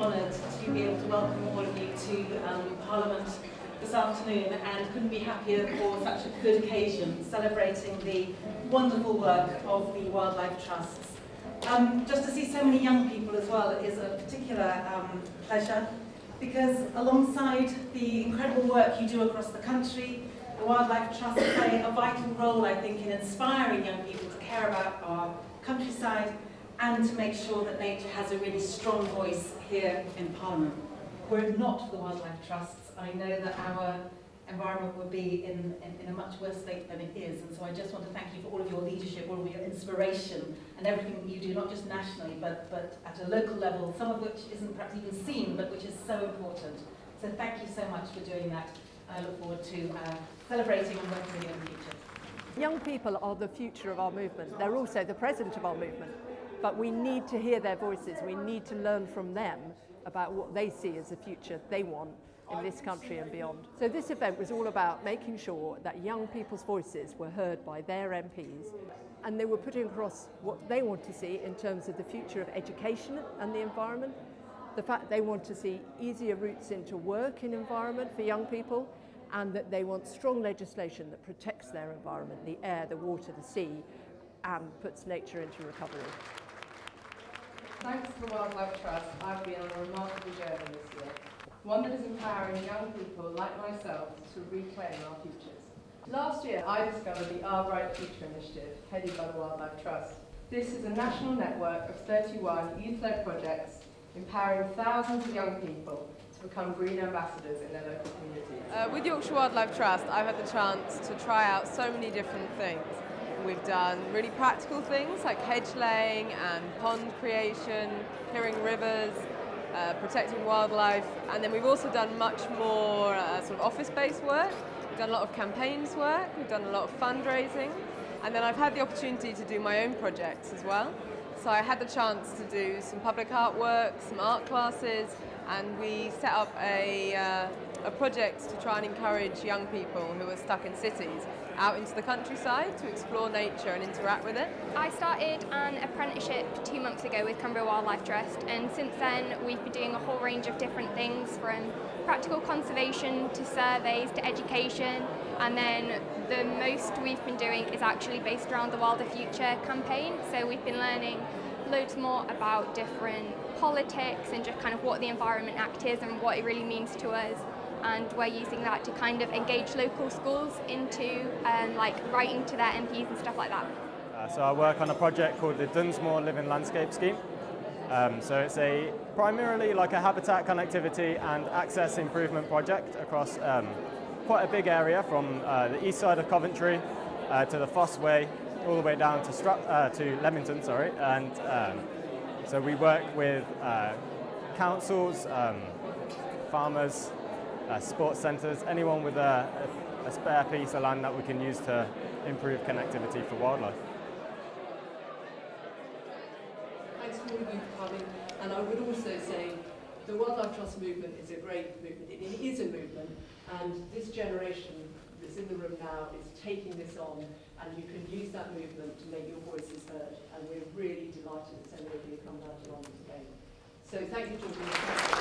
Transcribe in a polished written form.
honoured to be able to welcome all of you to Parliament this afternoon, and couldn't be happier for such a good occasion, celebrating the wonderful work of the Wildlife Trusts. Just to see so many young people as well is a particular pleasure, because alongside the incredible work you do across the country, the Wildlife Trusts play a vital role, I think, in inspiring young people to care about our countryside and to make sure that nature has a really strong voice here in Parliament. Were it not for the Wildlife Trusts, I know that our environment would be in a much worse state than it is, and so I just want to thank you for all of your leadership, all of your inspiration, and everything that you do, not just nationally, but at a local level, some of which isn't perhaps even seen, but which is so important. So thank you so much for doing that. I look forward to celebrating and working with you in the future. Young people are the future of our movement. They're also the present of our movement. But we need to hear their voices. We need to learn from them about what they see as the future they want in this country and beyond. So this event was all about making sure that young people's voices were heard by their MPs, and they were putting across what they want to see in terms of the future of education and the environment, the fact they want to see easier routes into work in environment for young people, and that they want strong legislation that protects their environment, the air, the water, the sea, and puts nature into recovery. Thanks to the Wildlife Trust, I've been on a remarkable journey this year, one that is empowering young people like myself to reclaim our futures. Last year, I discovered the Our Bright Future initiative, headed by the Wildlife Trust. This is a national network of 31 youth-led projects empowering thousands of young people to become green ambassadors in their local communities. With Yorkshire Wildlife Trust, I've had the chance to try out so many different things. We've done really practical things like hedge laying and pond creation, clearing rivers, protecting wildlife, and then we've also done much more sort of office-based work. We've done a lot of campaigns work, we've done a lot of fundraising, and then I've had the opportunity to do my own projects as well. So I had the chance to do some public artwork, some art classes, and we set up a project to try and encourage young people who are stuck in cities out into the countryside to explore nature and interact with it. I started an apprenticeship 2 months ago with Cumbria Wildlife Trust, and since then we've been doing a whole range of different things, from practical conservation to surveys to education, and then the most we've been doing is actually based around the Wilder Future campaign. So we've been learning loads more about different politics and just kind of what the Environment Act is and what it really means to us. And we're using that to kind of engage local schools into like writing to their MPs and stuff like that. So I work on a project called the Dunsmore Living Landscape Scheme. So it's primarily like a habitat connectivity and access improvement project across quite a big area from the east side of Coventry to the Foss Way, all the way down to Leamington, sorry. And so we work with councils, farmers, sports centres, anyone with a spare piece of land that we can use to improve connectivity for wildlife. Thanks to all of you for coming, and I would also say the Wildlife Trust movement is a great movement. It is a movement, and this generation that's in the room now is taking this on, and you can use that movement to make your voices heard, and we're really delighted that so many of you have come down to London today. So thank you, Georgie.